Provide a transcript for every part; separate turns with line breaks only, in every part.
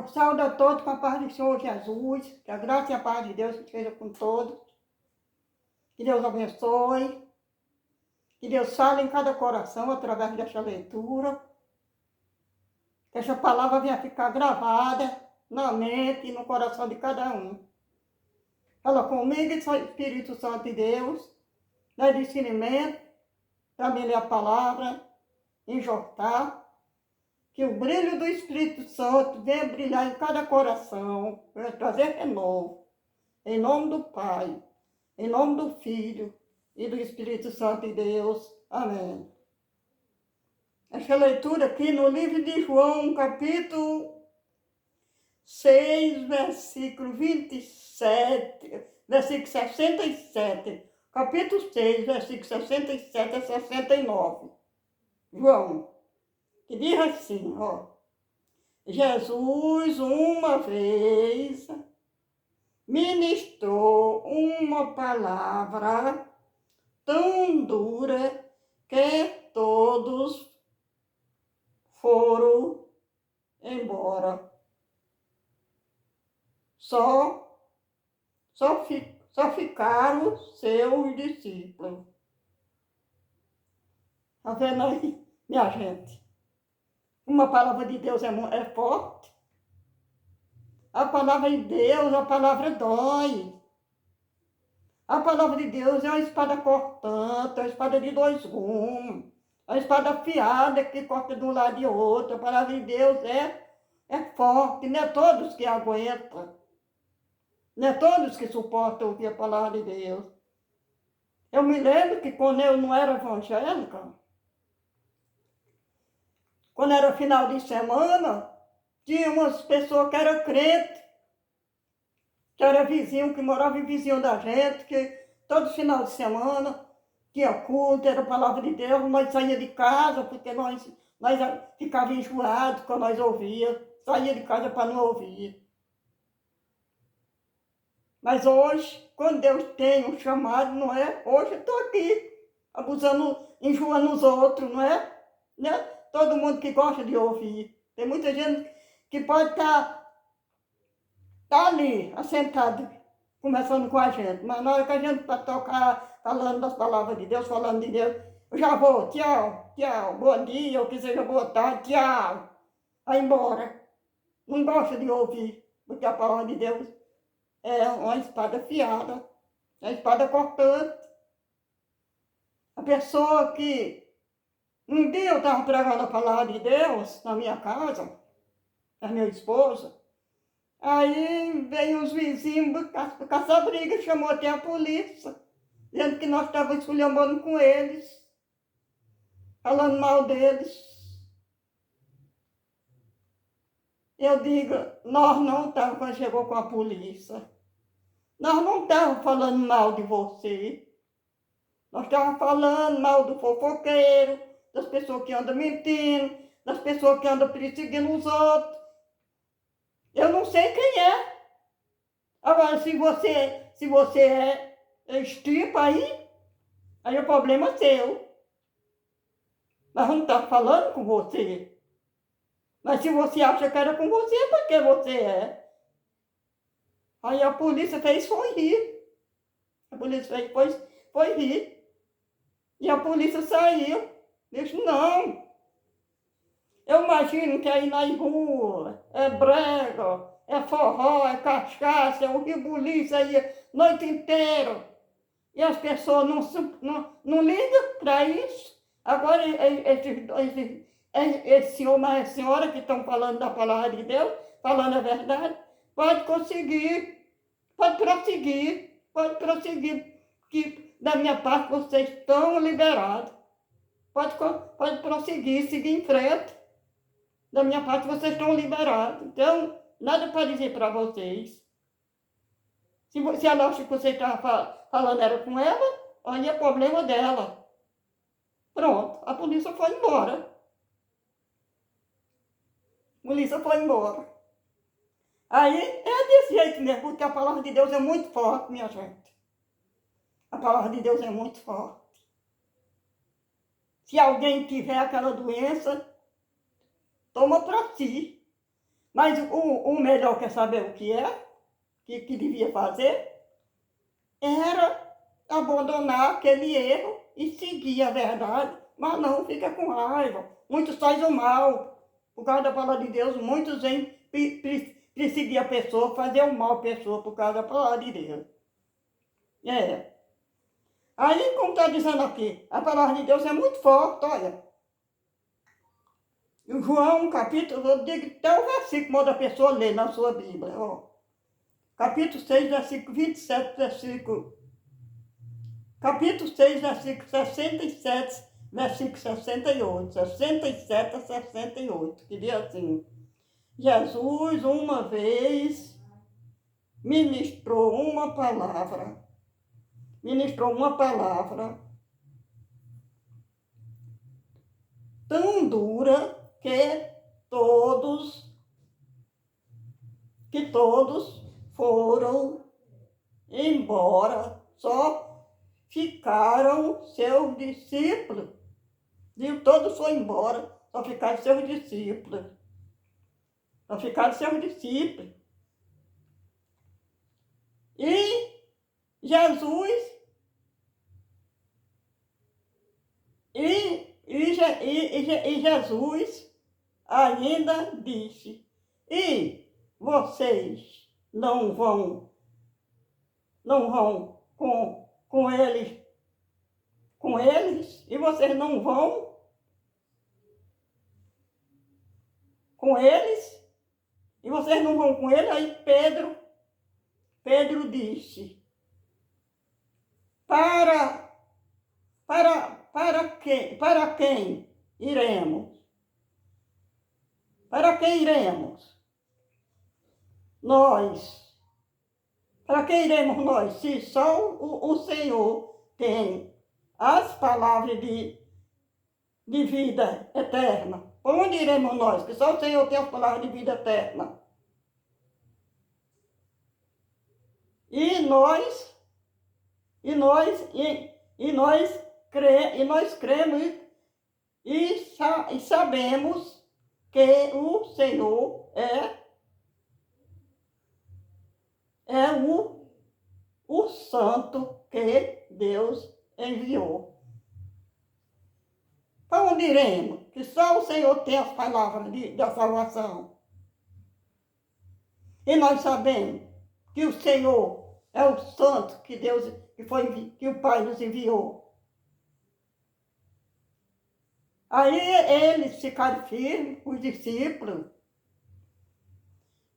Eu saúdo a todos com a paz do Senhor Jesus, que a graça e a paz de Deus esteja com todos, que Deus abençoe, que Deus fale em cada coração através desta leitura, que essa palavra venha ficar gravada na mente e no coração de cada um. Fala comigo, Espírito Santo de Deus, dá discernimento para me ler a palavra, enjortar, que o brilho do Espírito Santo venha brilhar em cada coração, venha trazer renovo. Em nome do Pai, em nome do Filho e do Espírito Santo de Deus. Amém. Esta leitura aqui no livro de João, capítulo 6, versículo 27, versículo 67. Capítulo 6, versículo 67 a 69. João, que diz assim, ó. Jesus uma vez ministrou uma palavra tão dura que todos foram embora. Só ficaram seus discípulos. Está vendo aí, minha gente? Uma palavra de Deus é forte. A palavra de Deus, a palavra dói. A palavra de Deus é uma espada cortante, é uma espada de dois gumes, é uma espada afiada que corta de um lado e outro. A palavra de Deus é forte, não é todos que aguentam. Não é todos que suportam ouvir a palavra de Deus. Eu me lembro que quando eu não era evangélica, quando era final de semana, tinha umas pessoas que eram crentes, que era vizinho, que morava vizinho da gente, que todo final de semana tinha culto, era a palavra de Deus, nós saía de casa, porque nós ficávamos enjoados quando nós ouvia, saía de casa para não ouvir. Mas hoje, quando Deus tem um chamado, não é? Hoje eu estou aqui, abusando, enjoando os outros, não é? Né? Todo mundo que gosta de ouvir. Tem muita gente que pode estar ali, assentado, conversando com a gente. Mas na hora que a gente para tocar, falando das palavras de Deus, falando de Deus, eu já vou, tchau, tchau, bom dia, ou que seja boa tarde, tchau. Vai embora. Não gosta de ouvir, porque a palavra de Deus é uma espada afiada, é uma espada cortante. A pessoa que... Um dia eu estava pregando a palavra de Deus na minha casa, a minha esposa. Aí veio os vizinhos caçar briga, chamou até a polícia, dizendo que nós estávamos esculhambando com eles, falando mal deles. Eu digo, nós não estávamos, quando chegou com a polícia, nós não estávamos falando mal de você. Nós estávamos falando mal do fofoqueiro, das pessoas que andam mentindo, das pessoas que andam perseguindo os outros. Eu não sei quem é. Agora, se você é estripa aí o problema é seu. Nós não estamos falando com você. Mas se você acha que era com você, é porque você é. Aí a polícia fez foi rir. A polícia fez foi rir. E a polícia saiu. Disse, não. Eu imagino que aí nas ruas é brega, é forró, é cachaça, é o ribuliço aí a noite inteira. E as pessoas não ligam para isso. Agora, esse senhor, mas a senhora que estão falando da palavra de Deus, falando a verdade, pode conseguir, pode prosseguir, que da minha parte vocês estão liberados. Pode prosseguir, seguir em frente. Da minha parte vocês estão liberados. Então, nada para dizer para vocês. Se ela acha que você estava falando era com ela, aí é problema dela. Pronto, a polícia foi embora. A polícia foi embora. Aí é desse jeito mesmo, porque a palavra de Deus é muito forte, minha gente. A palavra de Deus é muito forte. Se alguém tiver aquela doença, toma para si. Mas o melhor, quer saber o que é? Que devia fazer? Era abandonar aquele erro e seguir a verdade, mas não fica com raiva. Muitos fazem o mal. Por causa da palavra de Deus, muitos vêm perseguir a pessoa, fazer o mal à pessoa por causa da palavra de Deus. É. Aí, como está dizendo aqui, a palavra de Deus é muito forte, olha. O João, capítulo, eu digo até o versículo, manda a pessoa ler na sua Bíblia, ó. Capítulo 6, versículo 27, capítulo 6, versículo 67, versículo 68, 67 a 68, que diz assim: Jesus uma vez ministrou uma palavra tão dura que todos foram embora, só ficaram seus discípulos. E todos foram embora, só ficaram seus discípulos. Só ficaram seus discípulos. E Jesus Jesus ainda disse: e vocês não vão com eles, e vocês não vão com eles, e vocês não vão com ele. Aí Pedro disse: para quem iremos? Para quem iremos? Para quem iremos nós? Se só o Senhor tem as palavras de vida eterna. Por onde iremos nós? Que só o Senhor tem as palavras de vida eterna. E nós cremos e sabemos que o Senhor é o santo que Deus enviou. Para onde iremos? Que só o Senhor tem as palavras da salvação. E nós sabemos que o Senhor é o santo que que o Pai nos enviou. Aí eles ficaram firmes, os discípulos.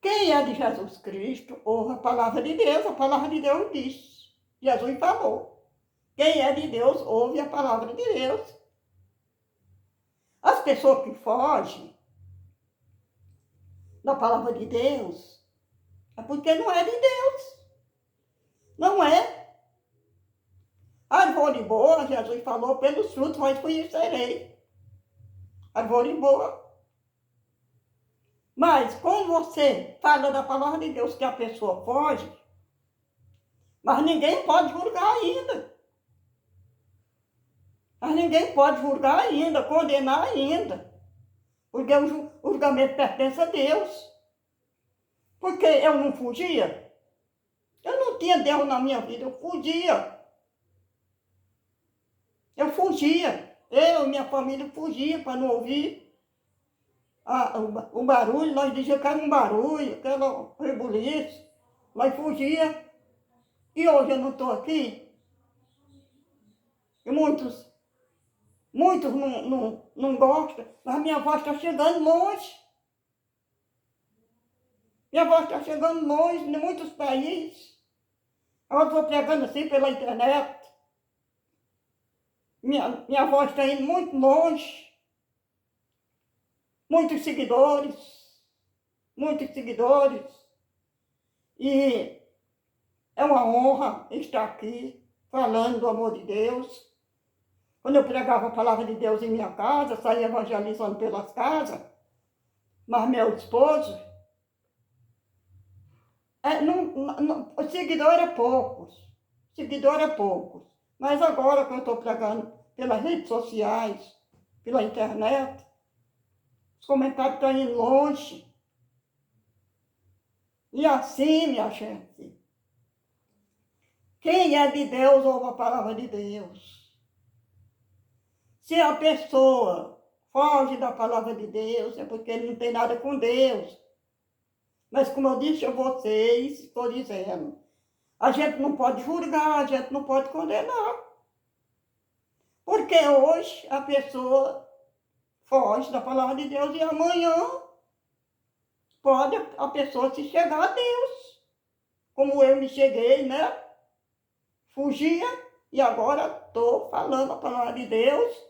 Quem é de Jesus Cristo, ouve a palavra de Deus. A palavra de Deus diz. Jesus falou. Quem é de Deus, ouve a palavra de Deus. As pessoas que fogem da palavra de Deus é porque não é de Deus. Não é. Árvore boa, Jesus falou, pelos frutos vós conhecerei. Árvore boa. Mas quando você fala da palavra de Deus que a pessoa foge, mas ninguém pode julgar ainda. Mas ninguém pode julgar ainda, condenar ainda. Porque o julgamento pertence a Deus. Porque eu não fugia. Eu não tinha Deus na minha vida, eu fugia. Eu e minha família fugia para não ouvir o barulho. Nós dizíamos que era um barulho, aquela rebuliço. Nós fugia. E hoje eu não estou aqui. E muitos não gostam, mas minha voz está chegando longe. Minha voz está chegando longe, em muitos países. Agora estou pregando assim pela internet. Minha voz está indo muito longe. Muitos seguidores. E é uma honra estar aqui falando do amor de Deus. Quando eu pregava a palavra de Deus em minha casa, saía evangelizando pelas casas, mas meu esposo, seguidor é poucos. Mas agora que eu estou pregando pelas redes sociais, pela internet, os comentários estão indo longe. E assim, minha gente, quem é de Deus ouve a palavra de Deus. Se a pessoa foge da palavra de Deus, é porque ele não tem nada com Deus. Mas como eu disse a vocês, estou dizendo, a gente não pode julgar, a gente não pode condenar. Porque hoje a pessoa foge da palavra de Deus e amanhã pode a pessoa se chegar a Deus. Como eu me cheguei, né? Fugia e agora estou falando a palavra de Deus.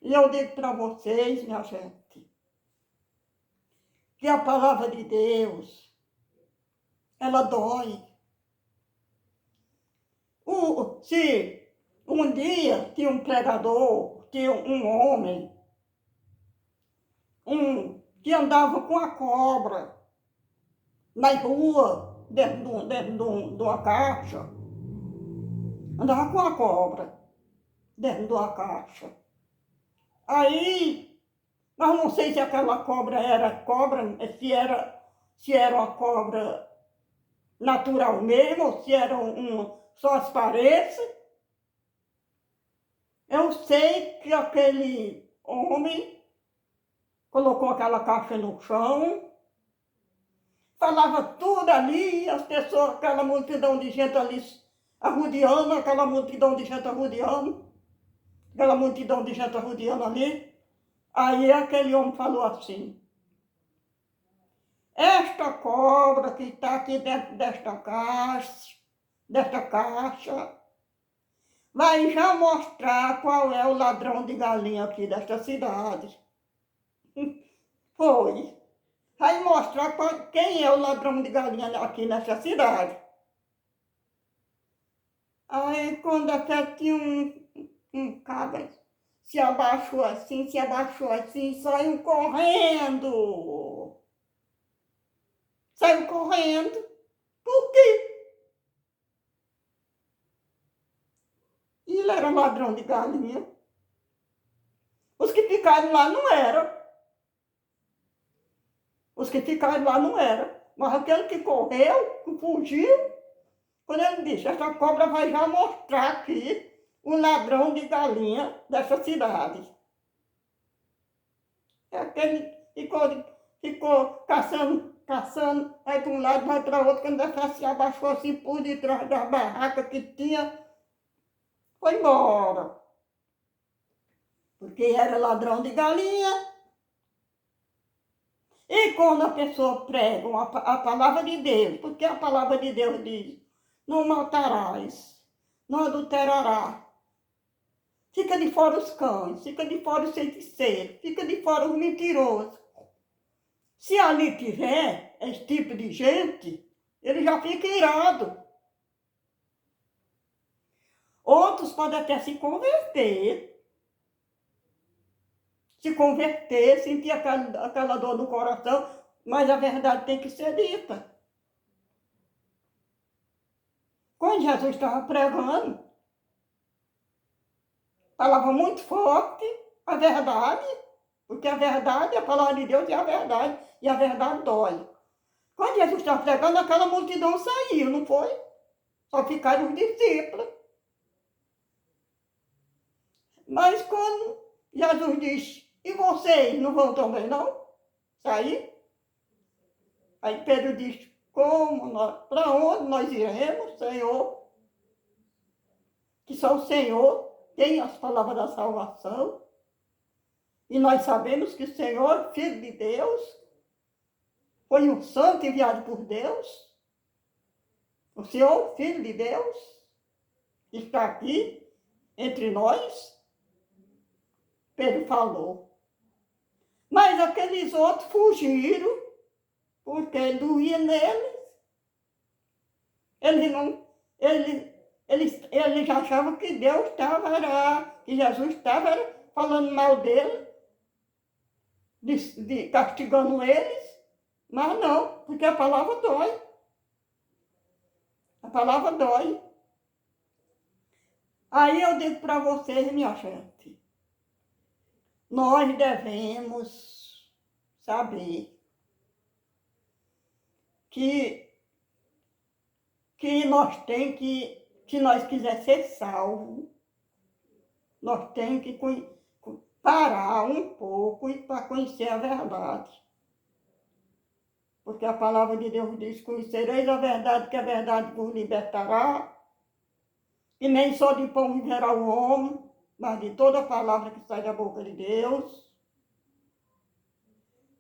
E eu digo para vocês, minha gente, que a palavra de Deus, ela dói. Se um dia tinha um pregador, tinha um homem, que andava com a cobra na rua, dentro de uma caixa, andava com a cobra dentro de uma caixa. Aí, mas não sei se aquela cobra era cobra, se era uma cobra natural mesmo, ou se era só as paredes. Eu sei que aquele homem colocou aquela caixa no chão, falava tudo ali, as pessoas, aquela multidão de gente ali arrodeando, aquela multidão de gente arrodeando, aquela multidão de gente arrodeando ali. Aí aquele homem falou assim: esta cobra que está aqui dentro desta caixa, vai já mostrar qual é o ladrão de galinha aqui desta cidade. Foi. Vai mostrar quem é o ladrão de galinha aqui nesta cidade. Aí quando até tinha um cabra se abaixou assim, saiu correndo. Saiu correndo. Por quê? Ele era ladrão de galinha. Os que ficaram lá não eram. Os que ficaram lá não eram. Mas aquele que correu, que fugiu, quando ele disse, essa cobra vai já mostrar aqui o ladrão de galinha dessa cidade. Aquele ficou caçando, vai para um lado, vai para outro, quando ela se abaixou assim por detrás da barraca que tinha, foi embora. Porque era ladrão de galinha. E quando a pessoa prega a palavra de Deus, porque a palavra de Deus diz, não matarás, não adulterarás. Fica de fora os cães, fica de fora os feiticeiros, fica de fora os mentirosos. Se ali tiver esse tipo de gente, ele já fica irado. Outros podem até se converter, sentir aquela dor no coração, mas a verdade tem que ser dita. Quando Jesus estava pregando, falava muito forte a verdade, porque a verdade, a palavra de Deus é a verdade, e a verdade dói. Quando Jesus estava pregando, aquela multidão saiu, não foi? Só ficaram os discípulos. Mas quando Jesus disse, e vocês não vão também não? Sair? Aí Pedro disse, para onde nós iremos, Senhor? Que só o Senhor tem as palavras da salvação. E nós sabemos que o Senhor, Filho de Deus, foi um santo enviado por Deus. O Senhor, Filho de Deus, está aqui entre nós. Pedro falou. Mas aqueles outros fugiram, porque ele doía neles. Eles achavam que Deus estava, que Jesus estava falando mal dele, castigando eles, mas não, porque a palavra dói. A palavra dói. Aí eu digo para vocês, minha gente, nós devemos saber que nós temos que, se nós quiser ser salvos, nós temos que parar um pouco e para conhecer a verdade. Porque a palavra de Deus diz: conhecereis a verdade, que a verdade vos libertará. E nem só de pão viverá o homem, mas de toda a palavra que sai da boca de Deus.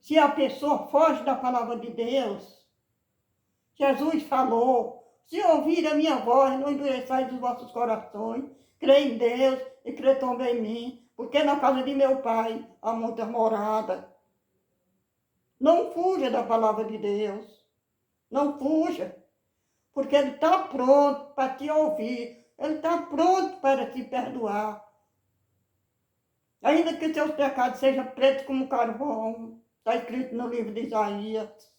Se a pessoa foge da palavra de Deus, Jesus falou: se ouvir a minha voz, não endureçais os vossos corações, crê em Deus e crê também em mim, porque na casa de meu Pai há muitas moradas. Não fuja da palavra de Deus, não fuja, porque Ele está pronto para te ouvir, Ele está pronto para te perdoar. Ainda que teus pecados sejam pretos como carvão, está escrito no livro de Isaías.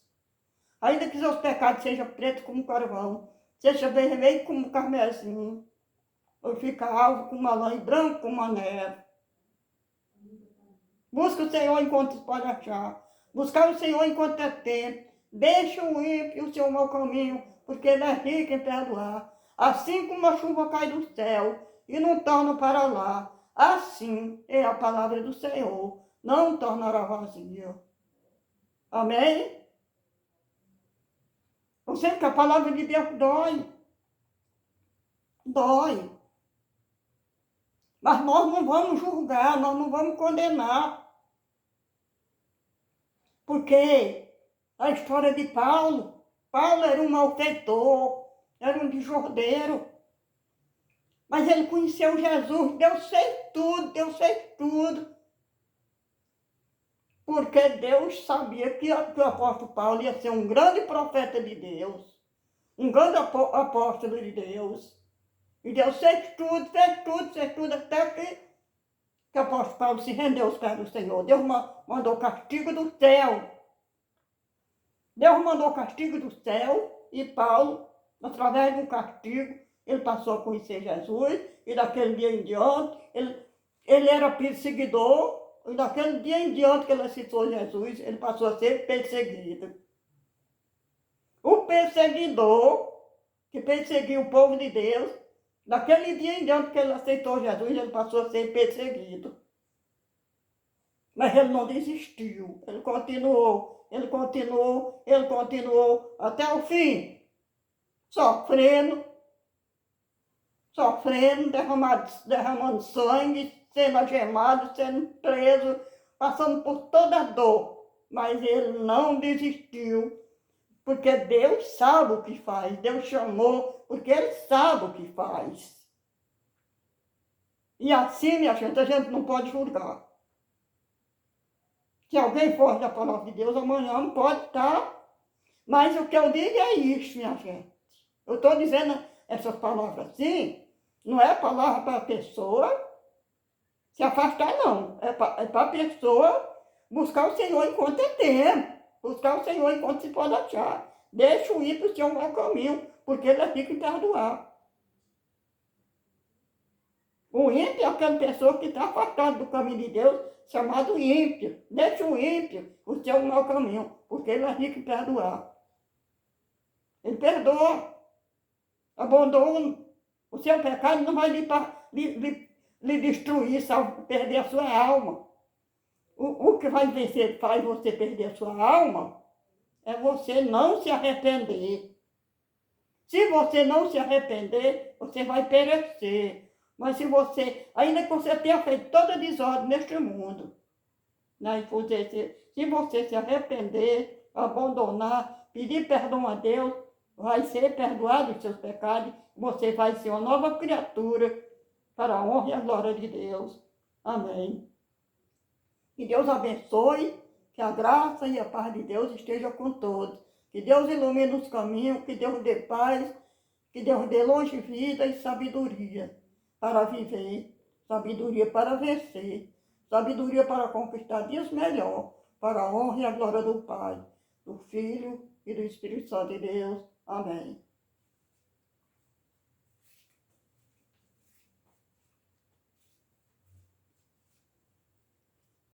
Ainda que seus pecados sejam pretos como carvão, seja vermelho como carmesim, ou fica alvo como uma lã e branco como a neve. Busca o Senhor enquanto pode achar. Buscar o Senhor enquanto é tempo. Deixa o ímpio o seu mau caminho, porque ele é rico em perdoar. Assim como a chuva cai do céu e não torna para lá, assim é a palavra do Senhor, não tornará vazia. Amém? Eu sei que a palavra de Deus dói. Dói. Mas nós não vamos julgar, nós não vamos condenar. Porque a história de Paulo era um malfeitor, era um desordem. Mas ele conheceu Jesus, Deus fez tudo. Porque Deus sabia que o apóstolo Paulo ia ser um grande profeta de Deus, um grande apóstolo de Deus. E Deus fez tudo, até que o apóstolo Paulo se rendeu aos pés do Senhor. Deus mandou castigo do céu. Deus mandou castigo do céu e Paulo, através do castigo, ele passou a conhecer Jesus e daquele dia em diante, ele era perseguidor e daquele dia em diante que ele aceitou Jesus, ele passou a ser perseguido. O perseguidor que perseguiu o povo de Deus, daquele dia em diante que ele aceitou Jesus, ele passou a ser perseguido. Mas ele não desistiu, ele continuou até o fim, sofrendo, derramando sangue, sendo algemado, sendo preso, passando por toda a dor. Mas ele não desistiu, porque Deus sabe o que faz, Deus chamou, porque Ele sabe o que faz. E assim, minha gente, a gente não pode julgar. Se alguém foge da palavra de Deus, amanhã não pode estar. Mas o que eu digo é isso, minha gente. Eu estou dizendo essas palavras assim, não é palavra para a pessoa se afastar, não. É para a pessoa buscar o Senhor enquanto é tempo. Buscar o Senhor enquanto se pode achar. Deixa o ímpio ser um mau caminho, porque ele é rico em perdoar. O ímpio é aquela pessoa que está afastada do caminho de Deus, chamado ímpio. Deixa o ímpio o seu mau caminho, porque ele é rico em perdoar. Ele perdoa, abandona. O seu pecado não vai lhe destruir, perder a sua alma. O que faz você perder a sua alma é você não se arrepender. Se você não se arrepender, você vai perecer. Mas se você, ainda que você tenha feito toda desordem neste mundo, né? Se você se arrepender, abandonar, pedir perdão a Deus, vai ser perdoado os seus pecados, você vai ser uma nova criatura para a honra e a glória de Deus. Amém. Que Deus abençoe, que a graça e a paz de Deus esteja com todos. Que Deus ilumine os caminhos, que Deus dê paz, que Deus dê longe vida e sabedoria para viver, sabedoria para vencer, sabedoria para conquistar dias melhor, para a honra e a glória do Pai, do Filho e do Espírito Santo de Deus. Amém.